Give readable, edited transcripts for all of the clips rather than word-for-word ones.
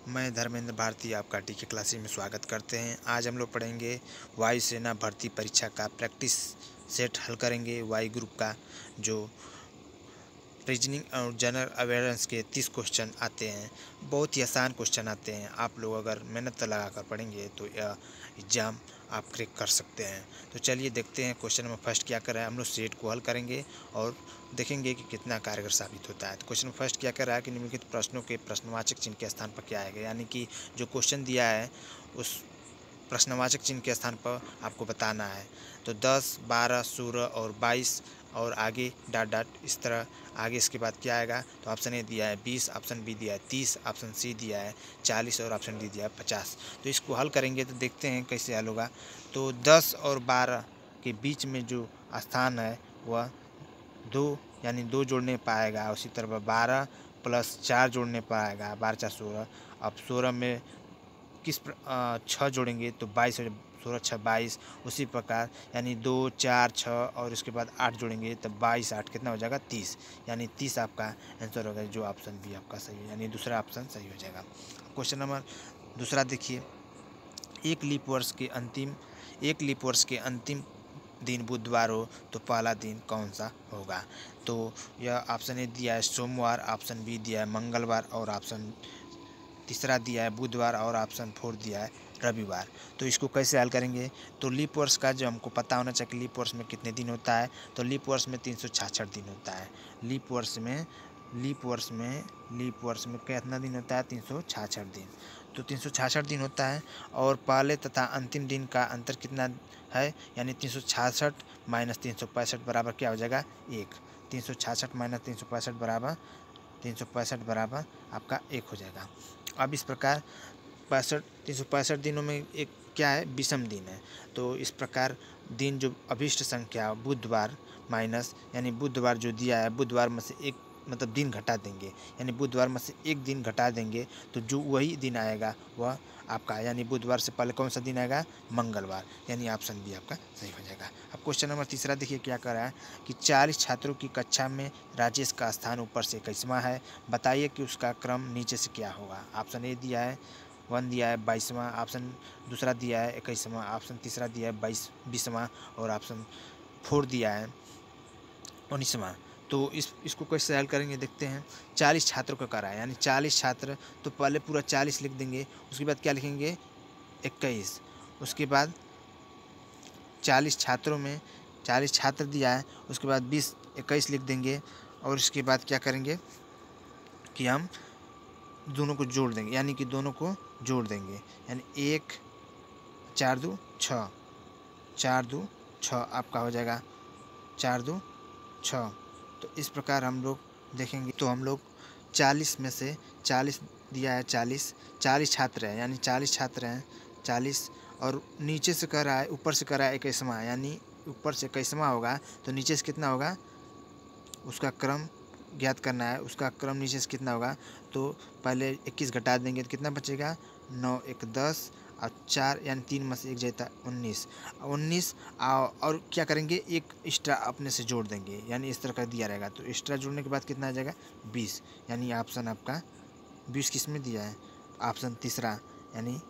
मैं धर्मेंद्र भारती आपका टीके क्लासेस में स्वागत करते हैं। आज हम लोग पढ़ेंगे वायुसेना भर्ती परीक्षा का प्रैक्टिस सेट हल करेंगे। वायु ग्रुप का जो रीजनिंग और जनरल अवेयरनेस के 30 क्वेश्चन आते हैं, बहुत ही आसान क्वेश्चन आते हैं। आप लोग अगर मेहनत लगा कर पढ़ेंगे तो यह एग्ज़ाम आप क्रैक कर सकते हैं। तो चलिए देखते हैं क्वेश्चन नंबर फर्स्ट क्या कर रहा है। हम लोग सेट को हल करेंगे और देखेंगे कि कितना कारगर साबित होता है। तो क्वेश्चन फर्स्ट क्या कर रहा है कि निम्नलिखित प्रश्नों के प्रश्नवाचक चिन्ह के स्थान पर क्या आएगा, यानी कि जो क्वेश्चन दिया है उस प्रश्नवाचक चिन्ह के स्थान पर आपको बताना है। तो 10, 12, 16 और 22 और आगे डॉट डॉट इस तरह आगे इसके बाद क्या आएगा। तो ऑप्शन ए दिया है 20, ऑप्शन बी दिया है 30, ऑप्शन सी दिया है 40 और ऑप्शन डी दिया है 50। तो इसको हल करेंगे तो देखते हैं कैसे हल होगा। तो 10 और 12 के बीच में जो स्थान है वह 2 यानी 2 जोड़ने पाएगा। उसी तरह 12 + 4 जोड़ने पाएगा, 12 × 4 = 16। अब 16 में 6 जोड़ेंगे तो 22 हो जाए, 16 × 6 = 22। उसी प्रकार यानी 2, 4, 6 और उसके बाद 8 जोड़ेंगे तो 22, 8 कितना हो जाएगा 30, यानी 30 आपका आंसर होगा। जो ऑप्शन बी आपका सही है, यानी दूसरा ऑप्शन सही हो जाएगा। क्वेश्चन नंबर दूसरा देखिए, एक लीप वर्ष के अंतिम दिन बुधवार हो तो पहला दिन कौन सा होगा। तो यह ऑप्शन ए दिया है सोमवार, ऑप्शन बी दिया है मंगलवार और ऑप्शन तीसरा दिया है बुधवार और ऑप्शन 4 दिया है रविवार। तो इसको कैसे हल करेंगे। तो लीप वर्ष का जो हमको पता होना चाहिए कि लीप वर्ष में कितने दिन होता है। तो लीप वर्ष में 366 दिन होता है। लीप वर्ष में कितना दिन होता है, 366 दिन। तो 366 दिन होता है और पहले तथा अंतिम दिन का अंतर कितना है, यानी 366 - 365 बराबर क्या हो जाएगा 1। 366 - 365 बराबर आपका 1 हो जाएगा। अब इस प्रकार 365 दिनों में एक क्या है, विषम दिन है। तो इस प्रकार दिन जो अभिष्ट संख्या बुधवार माइनस, यानी बुधवार जो दिया है बुधवार में से एक मतलब दिन घटा देंगे, यानी बुधवार में से एक दिन घटा देंगे तो जो वही दिन आएगा वह आपका, यानी बुधवार से पहले कौन सा दिन आएगा, मंगलवार, यानी ऑप्शन बी आपका सही हो जाएगा। अब क्वेश्चन नंबर तीसरा देखिए क्या कर रहा है कि 40 छात्रों की कक्षा में राजेश का स्थान ऊपर से 21वां है, बताइए कि उसका क्रम नीचे से क्या होगा। ऑप्शन ए दिया है 1 दिया है 22वां, ऑप्शन दूसरा दिया है 21वां, ऑप्शन तीसरा दिया है 20वां और ऑप्शन 4 दिया है 19वां। तो इसको कैसे हल करेंगे देखते हैं। 40 छात्रों का करा है, यानी 40 छात्र, तो पहले पूरा 40 लिख देंगे। उसके बाद क्या लिखेंगे 21। उसके बाद 40 छात्रों में 40 छात्र दिया है, उसके बाद 20 21 लिख देंगे। और उसके बाद क्या करेंगे कि हम दोनों को जोड़ देंगे, यानी कि दोनों को जोड़ देंगे, यानी 1 4 2 6, 4 2 6 आपका हो जाएगा 4 2 6। तो इस प्रकार हम लोग देखेंगे। तो हम लोग 40 में से 40 दिया है, 40 छात्र हैं, यानी 40 छात्र हैं 40, और नीचे से कर रहा है, ऊपर से कर रहा है 21वां, यानी ऊपर से 21वां होगा तो नीचे से कितना होगा, उसका क्रम ज्ञात करना है। उसका क्रम नीचे से कितना होगा, तो पहले 21 घटा देंगे तो कितना बचेगा 9 1 10 और 4 यानी 3 में से 1 जाता 19 और क्या करेंगे एक एक्स्ट्रा अपने से जोड़ देंगे, यानी इस तरह का दिया रहेगा। तो एक्स्ट्रा जोड़ने के बाद कितना आ जाएगा 20, यानी ऑप्शन आपका 20 किस में दिया है, ऑप्शन तीसरा, यानी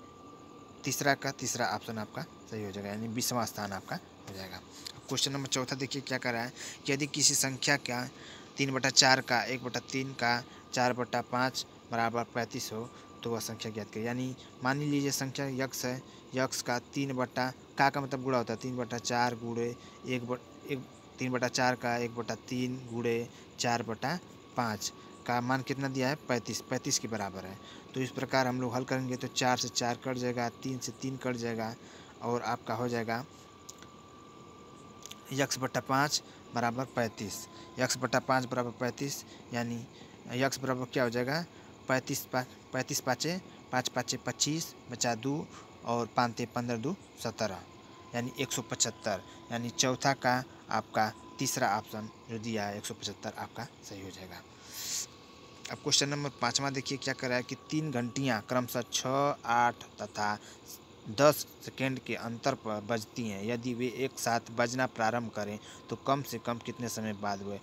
तीसरा का तीसरा ऑप्शन आपका सही हो जाएगा, यानी 20वां स्थान आपका हो जाएगा। क्वेश्चन नंबर चौथा देखिए क्या कर रहा है कि यदि किसी संख्या का 3/4 का 1/3 का 4/5 बराबर 35 हो तो वह संख्या ज्ञात करें। यानी मान लीजिए संख्या यक्स है, यक्स का 3/का मतलब गुणा होता है 3/4 गुणे 3/4 का 1/3 गुणे 4/5 का मान कितना दिया है 35 के बराबर है। तो इस प्रकार हम लोग हल करेंगे तो 4 से 4 कट जाएगा, 3 से 3 कट जाएगा और आपका हो जाएगा x/5 बराबर 35। x/5 बराबर 35, यानी x बराबर क्या हो जाएगा 35 पाँचे 5 पाँचे 25 बचा 2 और 5 ते 15 2 17, यानी 175, यानी चौथा का आपका तीसरा ऑप्शन जो दिया है 175 आपका सही हो जाएगा। अब क्वेश्चन नंबर 5वां देखिए क्या कर रहा है कि 3 घंटियाँ क्रमशः 6, 8 तथा 10 सेकेंड के अंतर पर बजती हैं। यदि वे एक साथ बजना प्रारंभ करें तो कम से कम कितने समय बाद वे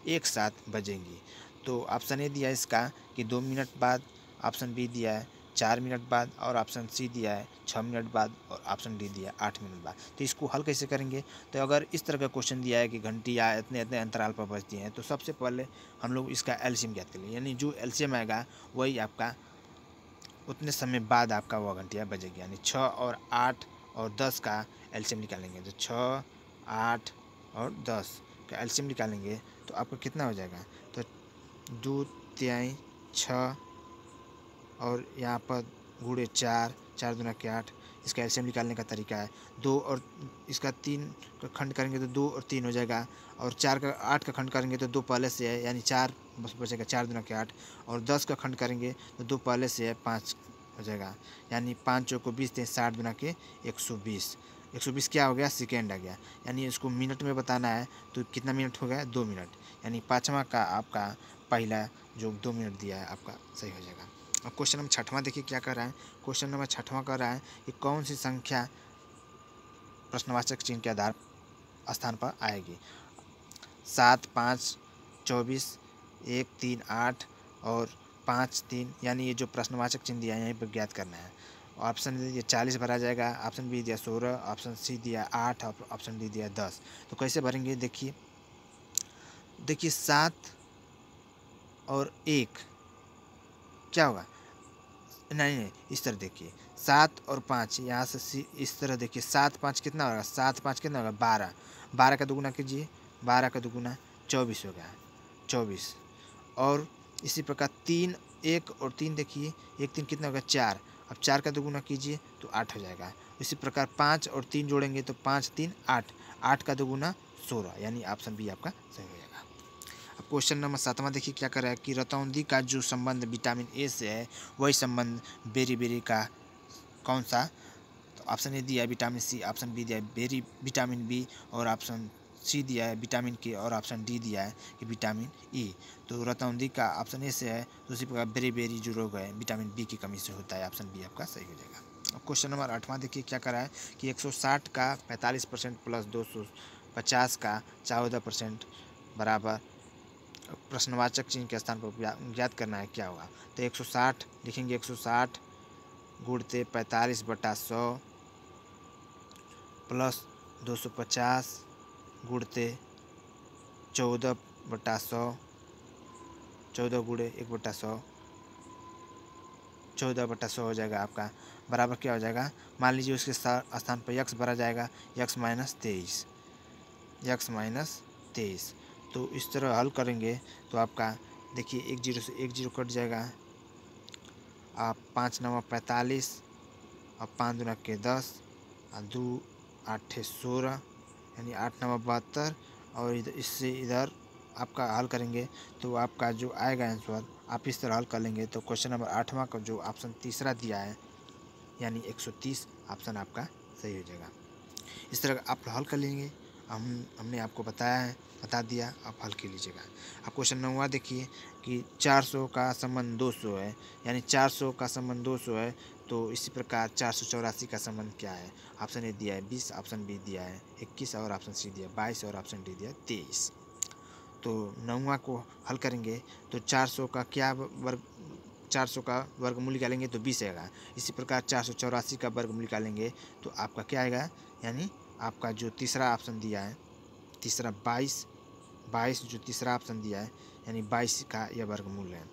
एक साथ बजेंगी। तो ऑप्शन ए दिया है इसका कि 2 मिनट बाद, ऑप्शन बी दिया है 4 मिनट बाद, और ऑप्शन सी दिया है 6 मिनट बाद, और ऑप्शन डी दिया है 8 मिनट बाद। तो इसको हल कैसे करेंगे? तो अगर इस तरह का क्वेश्चन दिया है कि घंटी या इतने इतने अंतराल पर बजती हैं, तो सबसे पहले हम लोग इसका एलसीएम ज्ञात कर लेंगे, यानी जो एलसीएम आएगा वही आपका उतने समय बाद आपका वह घंटियाँ बजेगी। यानी 6 और 8 और 10 का एलसीएम निकालेंगे, तो 6, 8 और 10 का एलसीएम निकालेंगे तो आपको कितना हो जाएगा? तो 2 तिहाई 6 और यहाँ पर गुणे 4, 4 दूना के 8। इसका एलसीएम निकालने का तरीका है 2 और इसका 3 का खंड करेंगे तो 2 और 3 हो जाएगा, और 4 का 8 का खंड करेंगे तो 2 पहले से है, यानी 4 बस बचेगा, 4 दूना के 8। और 10 का खंड करेंगे तो 2 पहले से है, 5 हो जाएगा, यानी 5 चौको 20 थे, 60 दूना के 120। 120 क्या हो गया? सेकेंड आ गया। यानी इसको मिनट में बताना है तो कितना मिनट हो गया? 2 मिनट। यानी पाँचवा का आपका पहला जो 2 मिनट दिया है आपका सही हो जाएगा। अब क्वेश्चन नंबर 6वां देखिए क्या कर रहा है। क्वेश्चन नंबर 6वां कर रहा है कि कौन सी संख्या प्रश्नवाचक चिन्ह के आधार स्थान पर आएगी? 7, 5, 24, 1, 3, 8 और 5, 3, यानी ये जो प्रश्नवाचक चिन्ह दिया है यहीं पर ज्ञात करना है। ऑप्शन डी दिया 40 भरा जाएगा, ऑप्शन बी दिया 16, ऑप्शन सी दिया 8 और ऑप्शन डी दिया 10। तो कैसे भरेंगे? देखिए 7 और 1 क्या होगा? नहीं, इस तरह देखिए 7 और 5, यहाँ से इस तरह देखिए 7, 5 कितना होगा? 7, 5 कितना होगा? 12। 12 का दुगुना कीजिए, 12 का दुगुना 24 हो गया, 24। और इसी प्रकार 3, 1 और 3 देखिए, 1, 3 कितना होगा? 4। अब 4 का दुगुना कीजिए तो 8 हो जाएगा। इसी प्रकार 5 और 3 जोड़ेंगे तो 5, 3, 8, 8 का दुगुना 16, यानी ऑप्शन बी आपका सही हो जाएगा। अब क्वेश्चन नंबर 7वां देखिए क्या कर रहा है कि रतौंधी का जो संबंध विटामिन ए से है वही संबंध बेरी का कौन सा? तो ऑप्शन ए दिया है विटामिन सी, ऑप्शन बी दिया है विटामिन बी, और ऑप्शन सी दिया है विटामिन के, और ऑप्शन डी दिया है कि विटामिन ई। तो रतौंधी का ऑप्शन ए से है, तो उसी प्रकार बेरी जो रोग है विटामिन बी की कमी से होता है, ऑप्शन बी आपका सही हो जाएगा। अब क्वेश्चन नंबर 8वां देखिए क्या कर रहा है कि 160 का 45% प्लस 250 का 14% बराबर प्रश्नवाचक चिन्ह के स्थान पर ज्ञात करना है, क्या होगा? तो 160 लिखेंगे, 160 गुणते 45/100 प्लस 250 गुणते 14/100, 14 गुणे 1/100, 14/100 हो जाएगा आपका, बराबर क्या हो जाएगा? मान लीजिए उसके स्थान पर यक्स भरा जाएगा, यक्स माइनस 23। तो इस तरह हल करेंगे तो आपका देखिए 1 0 से 1 0 कट जाएगा, आप 5 9 45 और 5 दूना के 10 और 2 8 16, यानी 8 9 72, और इससे इधर आपका हल करेंगे तो आपका जो आएगा आंसर आप इस तरह हल कर लेंगे। तो क्वेश्चन नंबर 8वां का जो ऑप्शन तीसरा दिया है यानी 130 ऑप्शन आपका सही हो जाएगा। इस तरह आप हल कर लेंगे। हमने आपको बता दिया, आप हल कर लीजिएगा। अब क्वेश्चन 9वां देखिए कि 400 का संबंध 200 है, यानी 400 का संबंध 200 है, तो इसी प्रकार 484 का संबंध क्या है? ऑप्शन ए दिया है 20, ऑप्शन बी दिया है 21, और ऑप्शन सी दिया है 22, और ऑप्शन डी दिया है 23। तो 9वां को हल करेंगे तो 400 का क्या वर्ग 400 का वर्गमूल निकालेंगे तो 20 आएगा। इसी प्रकार 484 का वर्गमूल निकालेंगे तो आपका क्या आएगा? यानी आपका जो तीसरा ऑप्शन दिया है, तीसरा 22 जो तीसरा ऑप्शन दिया है यानी 22 का यह वर्गमूल है,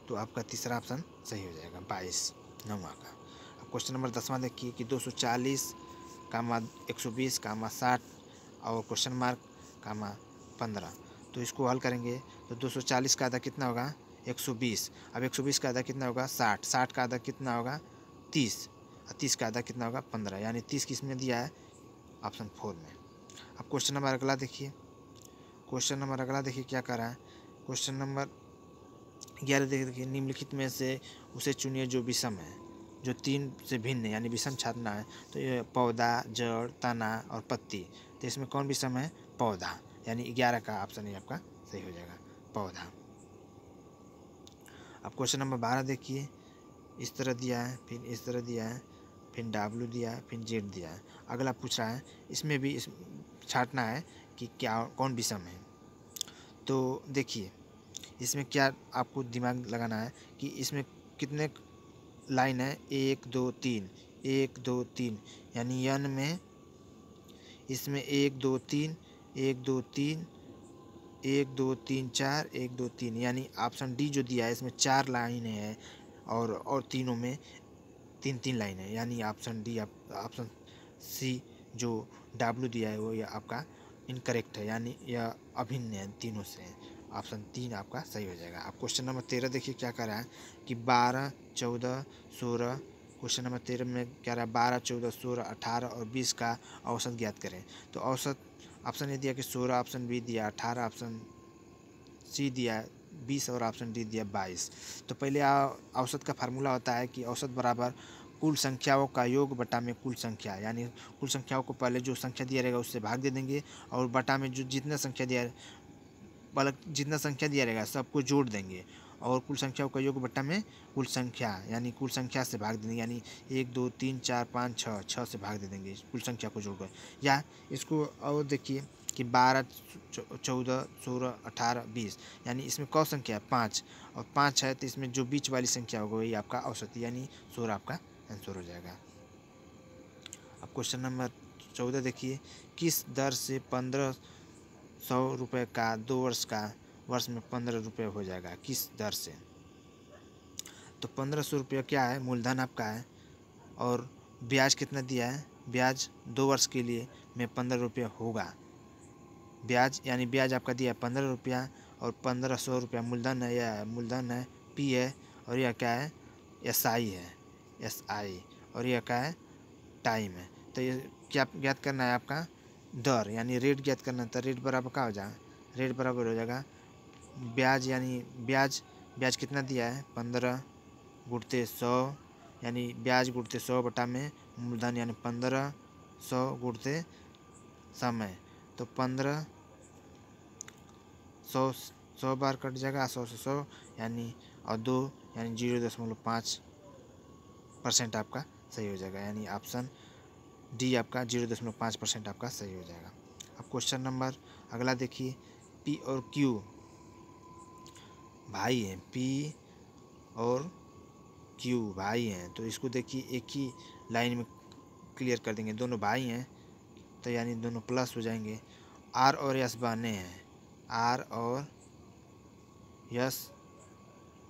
तो आपका तीसरा ऑप्शन सही हो जाएगा 22 9वां का। अब क्वेश्चन नंबर 10वां देखिए कि 240 कामा 120 कामा 60 और क्वेश्चन मार्क कामा 15। तो इसको हल करेंगे तो 240 का आधा कितना होगा? 120। अब 120 का आधा कितना होगा? 60। 60 का आधा कितना होगा? 30। और 30 का आधा कितना होगा? 15, यानी 30 किस में दिया है? ऑप्शन 4 में। अब क्वेश्चन नंबर अगला देखिए, क्या कर रहा है। क्वेश्चन नंबर 11 देखिए, निम्नलिखित में से उसे चुनिए जो विषम है, जो 3 से भिन्न है, यानी विषम छाटना है। तो ये पौधा, जड़, तना और पत्ती, तो इसमें कौन विषम है? पौधा, यानी 11 का ऑप्शन ही आपका सही हो जाएगा, पौधा। अब क्वेश्चन नंबर 12 देखिए, इस तरह दिया है, फिर इस तरह दिया है, फिर W दिया है, फिर Z दिया है। अगला पूछ रहा है इसमें भी छाटना है कि क्या कौन विषम है। तो देखिए इसमें क्या आपको दिमाग लगाना है कि इसमें कितने लाइन है, 1 2 3, 1 2 3, यानी n में इसमें 1 2 3, 1 2 3, 1 2 3 4, 1 2 3, यानी ऑप्शन डी जो दिया है इसमें 4 लाइनें हैं और तीनों में 3 लाइनें, यानी ऑप्शन डी ऑप्शन सी जो डब्ल्यू दिया है वो यह आपका इनकरेक्ट है, यानी यह अभिन्न है तीनों से। ऑप्शन 3 आपका सही हो जाएगा। अब क्वेश्चन नंबर 13 देखिए क्या कर रहा है कि 12 14 16, क्वेश्चन नंबर 13 में क्या रहा है 12 14 16 18 और 20 का औसत ज्ञात करें। तो औसत ऑप्शन ए दिया कि 16, ऑप्शन बी दिया 18, ऑप्शन सी दिया 20 और ऑप्शन डी दिया 22। तो पहले औसत का फार्मूला होता है कि औसत बराबर कुल संख्याओं का योग बटा में कुल संख्या, यानी कुल संख्याओं को पहले जो संख्या दिया रहेगा उससे भाग दे देंगे और बटा में जो जितना संख्या दिया रहेगा सबको जोड़ देंगे और कुल संख्याओं का योग बटा में कुल संख्या, यानी कुल संख्या से भाग देंगे, यानी 1 2 3 4 5 6 से भाग दे देंगे कुल संख्या को जोड़कर। या इसको और देखिए कि 12 14 16 18 20, यानी इसमें कौन संख्या है 5 और 5 है तो इसमें जो बीच वाली संख्या होगी वही आपका औसत, यानी 16 आपका आंसर हो जाएगा। अब क्वेश्चन नंबर 14 देखिए, किस दर से 1500 रुपये का 2 वर्ष में 15 रुपये हो जाएगा, किस दर से। तो 1500 रुपये क्या है, मूलधन आपका है और ब्याज कितना दिया है, ब्याज 2 वर्ष के लिए में 15 रुपये होगा। ब्याज यानी ब्याज आपका दिया है 15 रुपया और 1500 रुपया मूलधन है, यह मूलधन है पी है और यह क्या है SI है, SI, और यह क्या है टाइम है। तो ये क्या ज्ञात करना है आपका दर, यानी रेट ज्ञात करना है। तो रेट बराबर क्या हो जाएगा, रेट बराबर हो जाएगा ब्याज, यानी ब्याज कितना दिया है 15 गुणते 100, यानी ब्याज गुणते 100 बटा में मूलधन, यानी 1500 गुणते समय। तो 100 बार कट जाएगा, 100 से 100 यानी और 2 यानी 0.5% आपका सही हो जाएगा, यानी ऑप्शन डी आपका 0.5% आपका सही हो जाएगा। अब क्वेश्चन नंबर अगला देखिए, पी और क्यू भाई हैं, पी और क्यू भाई हैं, तो इसको देखिए एक ही लाइन में क्लियर कर देंगे, दोनों भाई हैं तो यानी दोनों प्लस हो जाएंगे। आर और यस बहने हैं, आर और यस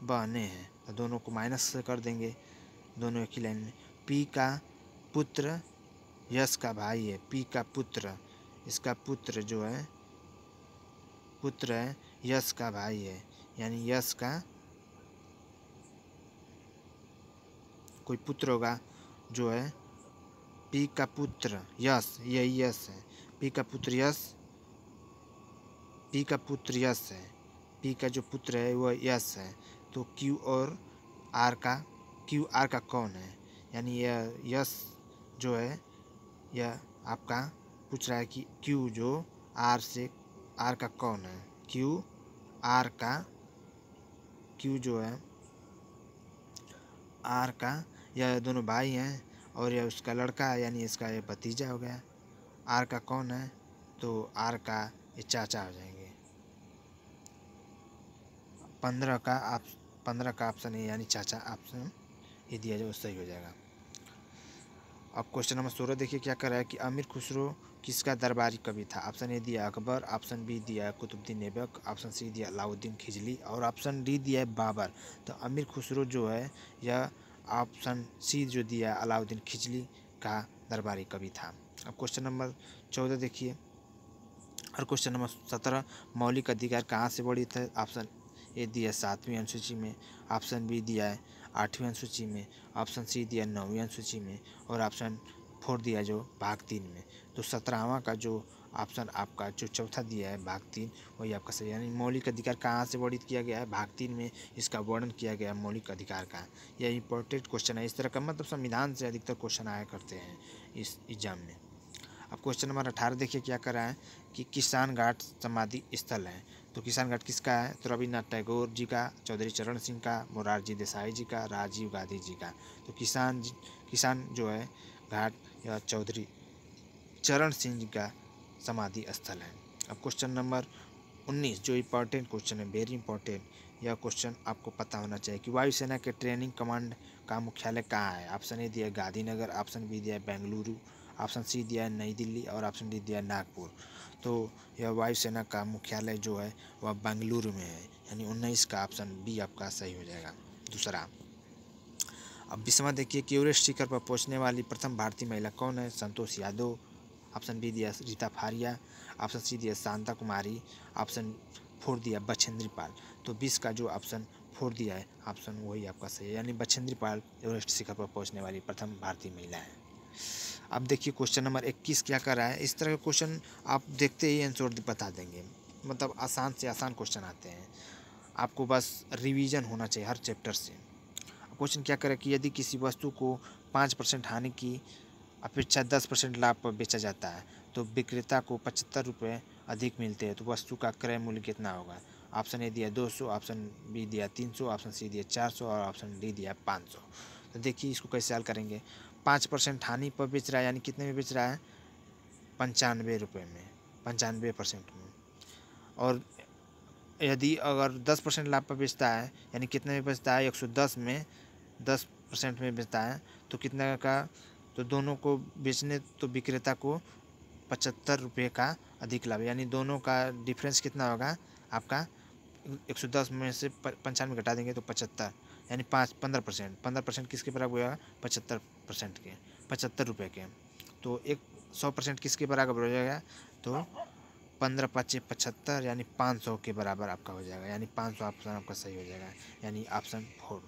बहने हैं तो दोनों को माइनस से कर देंगे, दोनों एक ही लाइन में। पी का पुत्र यस का भाई है, पी का पुत्र, इसका पुत्र जो है पुत्र है यस का भाई है, यानी यस का कोई पुत्र होगा जो है पी का पुत्र यस, यही यस है, पी का पुत्र यस, पी का पुत्र यस है, पी का जो पुत्र है वह यस है। तो क्यू और आर का कौन है, यानी यह यस जो है यह आपका पूछ रहा है कि क्यू जो आर का कौन है, क्यू जो है आर का, यह दोनों भाई हैं और यह उसका लड़का है, यानी इसका ये भतीजा हो गया। आर का कौन है, तो आर का ये चाचा हो जाएंगे। 15 का ऑप्शन है, यानी चाचा ऑप्शन ये दिया जाए वो सही हो जाएगा। अब क्वेश्चन नंबर 16 देखिए क्या कर रहा है कि अमीर खुसरो किसका दरबारी कवि था। ऑप्शन ए दिया अकबर, ऑप्शन बी दिया कुतुबुद्दीन ऐबक, ऑप्शन सी दिया अलाउद्दीन खिजली और ऑप्शन डी दिया है बाबर। तो अमीर खुसरो जो है यह ऑप्शन सी जो दिया अलाउद्दीन खिजली का दरबारी कवि था। अब क्वेश्चन नंबर 14 देखिए और क्वेश्चन नंबर 17, मौलिक अधिकार कहाँ से वर्णित है। ऑप्शन ए दिया 7वीं अनुसूची में, ऑप्शन बी दिया है 8वीं अनुसूची में, ऑप्शन सी दिया 9वीं अनुसूची में और ऑप्शन 4 दिया जो भाग 3 में। तो 17वां का जो ऑप्शन आपका जो चौथा दिया है भाग 3 वही आपका सही, यानी मौलिक अधिकार कहाँ से वर्णित किया गया है, भाग 3 में इसका वर्णन किया गया है मौलिक अधिकार का। यह इंपॉर्टेंट क्वेश्चन है, इस तरह का मतलब संविधान से अधिकतर क्वेश्चन आया करते हैं इस एग्जाम में। अब क्वेश्चन नंबर 18 देखिए क्या कर रहा है कि किसान घाट समाधि स्थल है। तो किसान घाट किसका है, तो रविन्द्रनाथ टैगोर जी का, चौधरी चरण सिंह का, मोरारजी देसाई जी का, राजीव गांधी जी का। तो किसान जो है घाट या चौधरी चरण सिंह जी का समाधि स्थल है। अब क्वेश्चन नंबर 19 जो इम्पॉर्टेंट क्वेश्चन है, वेरी इंपॉर्टेंट, यह क्वेश्चन आपको पता होना चाहिए कि वायुसेना के ट्रेनिंग कमांड का मुख्यालय कहाँ है। ऑप्शन ए दिया है गांधीनगर, ऑप्शन बी दिया है बेंगलुरु, ऑप्शन सी दिया है नई दिल्ली और ऑप्शन डी दिया है नागपुर। तो यह वायुसेना का मुख्यालय जो है वह बेंगलुरु में है, यानी 19 का ऑप्शन बी आपका सही हो जाएगा। दूसरा, अब 20वां देखिए कि एवरेस्ट शिखर पर पहुंचने वाली प्रथम भारतीय महिला कौन है। संतोष यादव, ऑप्शन बी दिया रीता फारिया, ऑप्शन सी दिया शांता कुमारी, ऑप्शन 4 दिया बछेंद्री पाल। तो 20 का जो ऑप्शन 4 दिया है ऑप्शन वही आपका सही है, यानी बछेंद्री पाल एवरेस्ट शिखर पर पहुंचने वाली प्रथम भारतीय महिला है। अब देखिए क्वेश्चन नंबर 21 क्या कर रहा है। इस तरह के क्वेश्चन आप देखते ही आंसर बता देंगे, मतलब आसान से आसान क्वेश्चन आते हैं, आपको बस रिवीजन होना चाहिए हर चैप्टर से। क्वेश्चन क्या करे कि यदि किसी वस्तु को 5% हानि की अपेक्षा 10% लाभ पर बेचा जाता है तो विक्रेता को 75 रुपये अधिक मिलते हैं, तो वस्तु का क्रय मूल्य कितना होगा। ऑप्शन ए दिया 200, ऑप्शन बी दिया 300, ऑप्शन सी दिया 400 और ऑप्शन डी दिया 500। तो देखिए इसको कैसे हल करेंगे। 5% हानि पर बेच रहा है, यानी कितने में बेच रहा है, 95 रुपये में, 95% में। और यदि अगर 10% लाभ पर बेचता है, यानी कितने में बेचता है, 110 में 10% में बेचता है, तो कितना का, तो दोनों को बेचने तो विक्रेता को 75 रुपये का अधिक लाभ, यानी दोनों का डिफरेंस कितना होगा आपका, 110 में से 95 घटा देंगे तो 75, यानी 15% किसके बराबर होगा, 75% के, 75 रुपये के। तो 100% किसके बराबर हो जाएगा, तो 15 5 75, यानी 500 के बराबर आपका हो जाएगा, यानी 500 ऑप्शन आपका सही हो जाएगा, यानी ऑप्शन 4।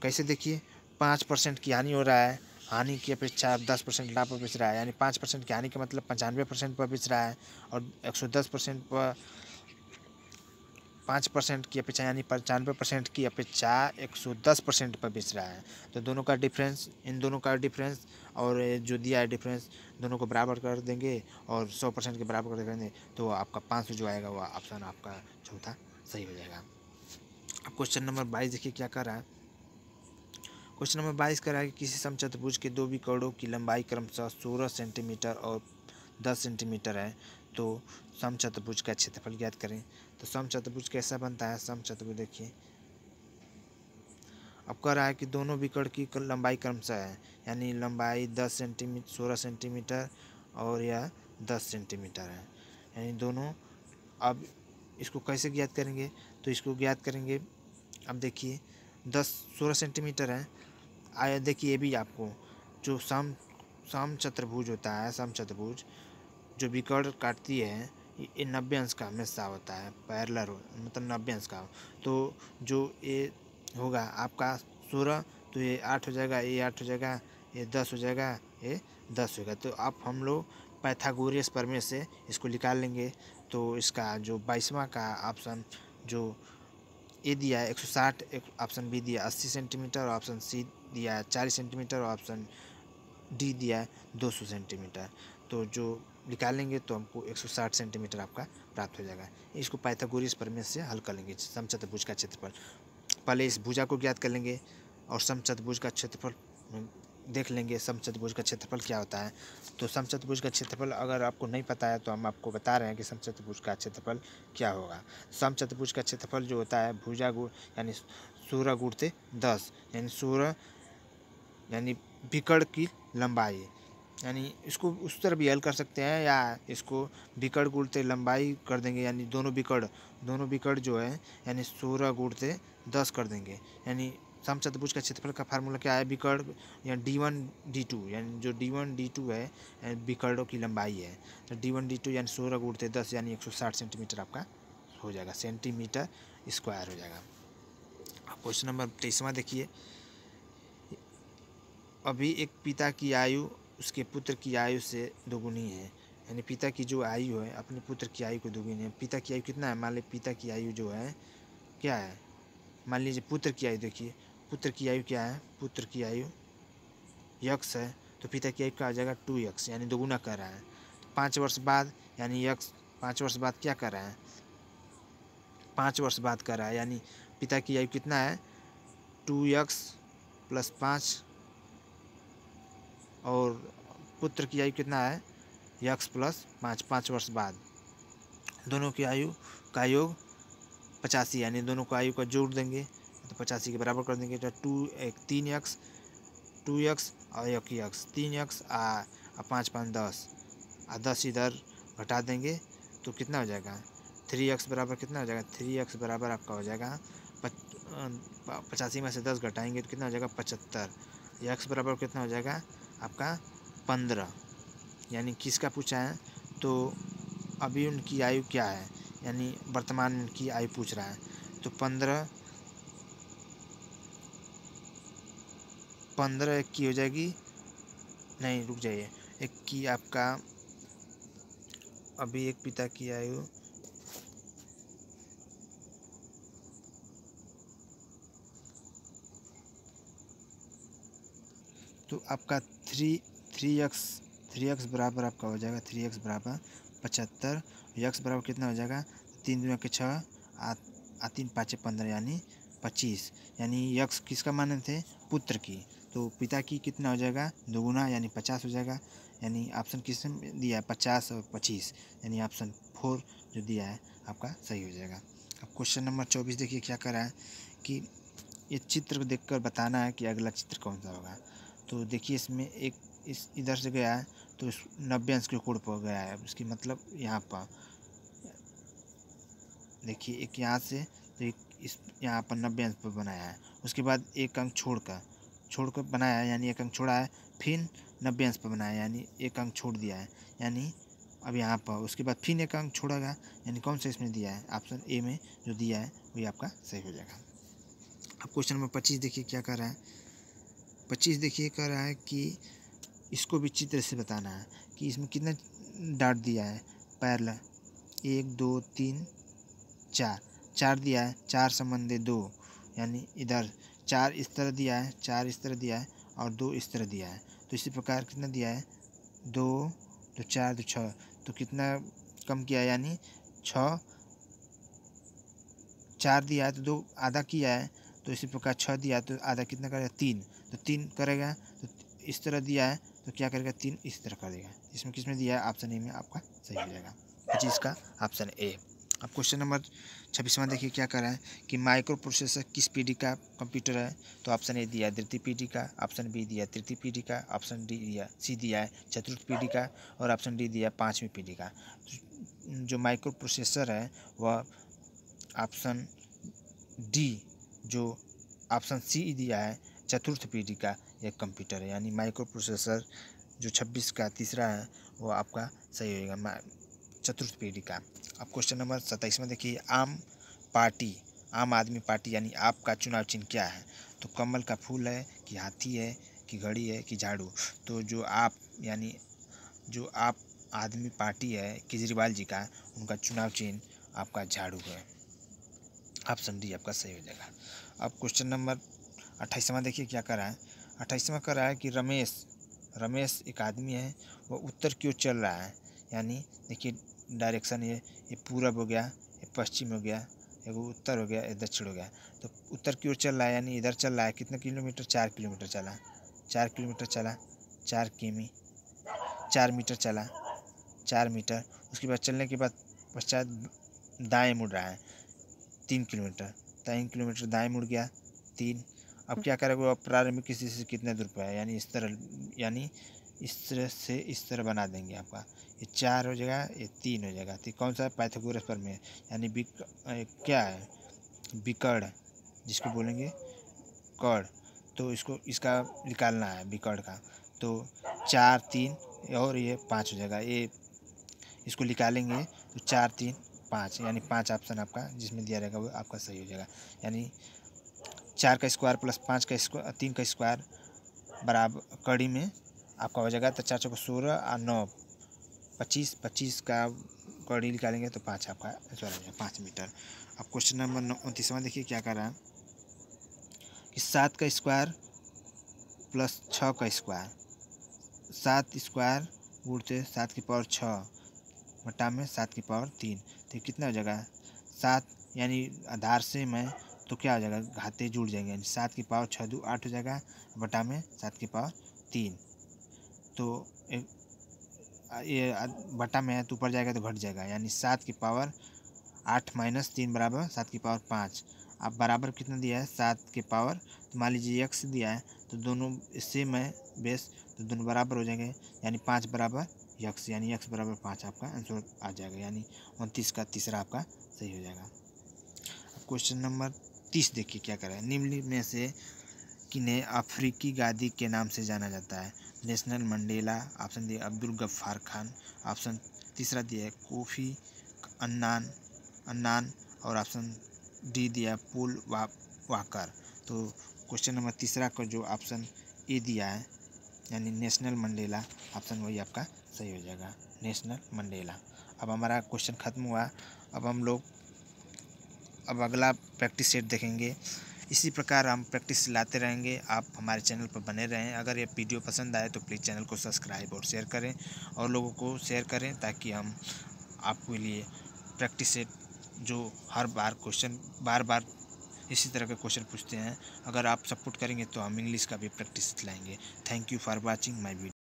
कैसे देखिए, 5% की हानि हो रहा है, हानि की अपेक्षा 10% लाभ पर बेच रहा है, यानी 5% की हानि का मतलब 95% पर बेच रहा है, और 110% पर 5% की अपेक्षा यानी 95% की अपेक्षा 110% पर बेच रहा है। तो दोनों का डिफरेंस, इन दोनों का डिफरेंस और जो दिया है डिफरेंस, दोनों को बराबर कर देंगे और 100% के बराबर कर देंगे, तो आपका 500 जो आएगा वह ऑप्शन आपका चौथा सही हो जाएगा। अब क्वेश्चन नंबर 22 देखिए क्या कर रहा है। क्वेश्चन नंबर 22 कर रहा है कि किसी समचतुर्भुज के दो विकर्णों की लंबाई क्रमशः 16 सेंटीमीटर और 10 सेंटीमीटर है, तो समचतुर्भुज का क्षेत्रफल ज्ञात करें। तो समचतुर्भुज कैसा बनता है, समचतुर्भुज देखिए अब कह रहा है कि दोनों विकर्ण की लंबाई क्रमशः है, यानी लंबाई 10 सेंटीमीटर 16 सेंटीमीटर और यह 10 सेंटीमीटर है, यानी दोनों। अब इसको कैसे ज्ञात करेंगे, तो इसको ज्ञात करेंगे, अब देखिए 16 सेंटीमीटर है। आया देखिए ये भी आपको जो समचतुर्भुज होता है, समचतुर्भुज जो विकर्ण काटती है ये 90 अंश का हमेशा होता है, पैरेलल मतलब 90 अंश का। तो जो ये होगा आपका 16, तो ये 8 हो जाएगा, ये 8 हो जाएगा, ये 10 हो जाएगा, ये 10 होगा। तो आप हम लोग पाइथागोरस प्रमेय से इसको निकाल लेंगे। तो इसका जो 22वां का ऑप्शन जो ए दिया है 160, ऑप्शन बी दिया 80 सेंटीमीटर, ऑप्शन सी दिया है 40 सेंटीमीटर, ऑप्शन डी दिया है 200 सेंटीमीटर। तो जो निकालेंगे तो हमको 160 सेंटीमीटर आपका प्राप्त हो जाएगा। इसको पाइथागोरस प्रमेय से हल कर लेंगे समचतुर्भुज का क्षेत्रफल। पहले इस भुजा को ज्ञात कर लेंगे और समचतुर्भुज का क्षेत्रफल देख लेंगे, समचतुर्भुज का क्षेत्रफल क्या होता है। तो समचतुर्भुज का क्षेत्रफल अगर आपको नहीं पता है तो हम आपको बता रहे हैं कि समचतुर्भुज का क्षेत्रफल क्या होगा। समचतुर्भुज का क्षेत्रफल जो होता है भुजा गुण यानी 16 गुणते 10, यानी 16 यानी विकर्ण की लंबाई, यानी इसको उस तरह भी हल कर सकते हैं या इसको विकर्ण गुणते लंबाई कर देंगे, यानी दोनों विकर्ण जो है यानी 16 गुणते 10 कर देंगे। यानी समचतुर्भुज का क्षेत्रफल का फार्मूला क्या है, विकर्ण या D1 D2, यानी जो D1 D2 है विकर्णों की लंबाई है। तो D1 D2 यानी 16 गुणते 10 यानी 160 सेंटीमीटर आपका हो जाएगा, सेंटीमीटर स्क्वायर हो जाएगा। क्वेश्चन नंबर 23वां देखिए, अभी एक पिता की आयु उसके पुत्र की आयु से दोगुनी है, यानी पिता की जो आयु है अपने पुत्र की आयु को दोगुनी है। पिता की आयु कितना है, मान लीजिए पिता की आयु जो है क्या है, मान लीजिए पुत्र की आयु, देखिए पुत्र की आयु क्या है, पुत्र की आयु x है, तो पिता की आयु का आ जाएगा 2x, यानी दोगुना कर रहा है। 5 वर्ष बाद यानी x 5 वर्ष बाद क्या कर रहा है, 5 वर्ष बाद कर रहा है, यानी पिता की आयु कितना है 2x + 5 और पुत्र की आयु कितना है x + 5, 5 वर्ष बाद दोनों की आयु का योग 85, यानी दोनों को आयु का जोड़ देंगे तो 85 के बराबर कर देंगे। तो 3x 2x और 1x 3x आ 5 5 10 और 10 इधर घटा देंगे तो कितना हो जाएगा 3x बराबर कितना हो जाएगा 3x बराबर आपका हो जाएगा 85 में से 10 घटाएंगे तो कितना हो जाएगा 75। x बराबर कितना हो जाएगा आपका 15। यानी किसका पूछा है तो अभी उनकी आयु क्या है, यानी वर्तमान में उनकी आयु पूछ रहा है। तो 15 एक की हो जाएगी, नहीं रुक जाइए, एक की आपका अभी एक पिता की आयु तो आपका 3x बराबर आपका हो जाएगा 3x बराबर 75। x बराबर कितना हो जाएगा 3 दूना के 6 आ 3 5 15 यानी 25। यानी x किसका माने थे पुत्र की, तो पिता की कितना हो जाएगा दोगुना यानी 50 हो जाएगा। यानी ऑप्शन किसने दिया है 50 और 25, यानी ऑप्शन 4 जो दिया है आपका सही हो जाएगा। अब क्वेश्चन नंबर 24 देखिए क्या कर रहा है कि ये चित्र देखकर बताना है कि अगला चित्र कौन सा होगा। तो देखिए इसमें एक इस इधर से गया है तो इस 90 अंश के कोण पर गया है, उसकी मतलब यहाँ पर देखिए एक यहाँ से तो एक इस यहाँ पर 90 अंश पर बनाया है। उसके बाद एक अंक छोड़कर बनाया है, यानी एक अंक छोड़ा है, फिर 90 अंश पर बनाया है, यानी एक अंक छोड़ दिया है, यानी अब यहाँ पर उसके बाद फिर एक अंक छोड़ेगा, यानी कौन सा इसमें दिया है ऑप्शन ए में जो दिया है वही आपका सही हो जाएगा। अब क्वेश्चन नंबर 25 देखिए क्या कर रहा है। 25 देखिए कर रहा है कि इसको भी चित्र से बताना है कि इसमें कितना डाट दिया है। पहला 1 2 3 4 दिया है, 4 संबंधी 2, यानी इधर 4 इस तरह दिया है, 4 इस तरह दिया है और 2 इस तरह दिया है। तो इसी प्रकार कितना दिया है 2 तो 4 तो 6, तो कितना कम किया है, यानी 6 4 दिया है तो 2 आधा किया है, तो इसी प्रकार 6 दिया है तो आधा कितना करेगा 3, तो 3 करेगा। तो इस तरह दिया है तो क्या करेगा 3 इस तरह कर देगा। इसमें किसमें दिया है ऑप्शन ए में आपका सही हो जाएगा 25 का ऑप्शन ए। अब क्वेश्चन नंबर 26वां देखिए क्या कर रहा है कि माइक्रो प्रोसेसर किस पीढ़ी का कंप्यूटर है। तो ऑप्शन ए दिया है द्वितीय पीढ़ी का, ऑप्शन बी दिया है तृतीय पीढ़ी का, ऑप्शन सी दिया है चतुर्थ पीढ़ी का और ऑप्शन डी दिया है 5वीं पीढ़ी का। जो माइक्रो प्रोसेसर है वह ऑप्शन डी जो ऑप्शन सी दिया है चतुर्थ पीढ़ी का एक कंप्यूटर है, यानी माइक्रो प्रोसेसर जो 26 का तीसरा है वो आपका सही होगा चतुर्थ पीढ़ी का। अब क्वेश्चन नंबर 27 में देखिए आम आदमी पार्टी यानी आपका चुनाव चिन्ह क्या है। तो कमल का फूल है कि हाथी है कि घड़ी है कि झाड़ू। तो जो आप आदमी पार्टी है केजरीवाल जी का, उनका चुनाव चिन्ह आपका झाड़ू है, ऑप्शन डी आपका सही हो जाएगा। अब क्वेश्चन नंबर 28वां देखिए क्या कर रहा है। 28वां कर रहा है कि रमेश एक आदमी है, वो उत्तर की ओर चल रहा है, यानी देखिए डायरेक्शन ये पूरब हो गया, ये पश्चिम हो गया, ये उत्तर हो गया, ये दक्षिण हो गया। तो उत्तर की ओर चल रहा है यानी इधर चल रहा है, कितने किलोमीटर 4 किलोमीटर चला, 4 किलोमीटर चला, 4 मीटर चला, 4 मीटर। उसके बाद चलने के बाद पश्चात दाएँ मुड़ रहा है 3 किलोमीटर दाएँ मुड़ गया 3। अब क्या करेगा वो प्रारंभिक किसी से कितने दूर पर है, यानी इस तरह से इस तरह बना देंगे आपका, ये 4 हो जाएगा, ये 3 हो जाएगा। तो कौन सा पाइथागोरस प्रमेय, यानी क्या है विकर्ण, जिसको बोलेंगे कर्ण, तो इसका निकालना है विकर्ण का। तो 4 3 और ये 5 हो जाएगा, ये इसको निकालेंगे तो 4 3 5, यानी 5 ऑप्शन आपका जिसमें दिया रहेगा वो आपका सही हो जाएगा। यानी 4 का स्क्वायर प्लस 5 का स्क्वायर 3 का स्क्वायर बराबर कड़ी में आपका हो जाएगा। तो 4 चौको 16 और 9 25 का कड़ी निकालेंगे तो 5 आपका आंसर हो जाएगा 5 मीटर। अब क्वेश्चन नंबर 29वां देखिए क्या कर रहा है कि 7 का स्क्वायर प्लस 6 का स्क्वायर, 7 स्क्वायर उड़ते 7 की पावर 6 बटा में 7 की पावर 3, तो कितना हो जाएगा 7, यानी आधार से मैं तो क्या हो जाएगा घाते जुड़ जाएंगे, 7 की पावर 6 2 8 हो जाएगा बटा में 7 की पावर 3। तो ये बटा में है तो ऊपर जाएगा तो घट जाएगा, यानी 7 की पावर 8 माइनस 3 बराबर 7 की पावर 5। अब बराबर कितना दिया है 7 के पावर, तो मान लीजिए x दिया है तो दोनों सेम है बेस, तो दोनों बराबर हो जाएंगे, यानी 5 बराबर x, यानी x बराबर 5 आपका आंसर आ जाएगा, यानी 29 का तीसरा आपका सही हो जाएगा। अब क्वेश्चन नंबर 30 देखिए क्या करें। निम्न में से किन्हें अफ्रीकी गादी के नाम से जाना जाता है? नेशनल मंडेला, ऑप्शन दिया अब्दुल गफ्फार खान, ऑप्शन तीसरा दिया है कोफी अन्नान और ऑप्शन डी दिया पुल वाकर। तो क्वेश्चन नंबर तीसरा का जो ऑप्शन ए दिया है यानी नेशनल मंडेला, ऑप्शन वही आपका सही हो जाएगा, नेशनल मंडेला। अब हमारा क्वेश्चन खत्म हुआ। अब हम लोग अब अगला प्रैक्टिस सेट देखेंगे। इसी प्रकार हम प्रैक्टिस लाते रहेंगे। आप हमारे चैनल पर बने रहें। अगर ये वीडियो पसंद आए तो प्लीज़ चैनल को सब्सक्राइब और शेयर करें, और लोगों को शेयर करें, ताकि हम आपके लिए प्रैक्टिस सेट जो हर बार क्वेश्चन बार बार इसी तरह के क्वेश्चन पूछते हैं, अगर आप सपोर्ट करेंगे तो हम इंग्लिश का भी प्रैक्टिस लाएंगे। Thank you for watching my video.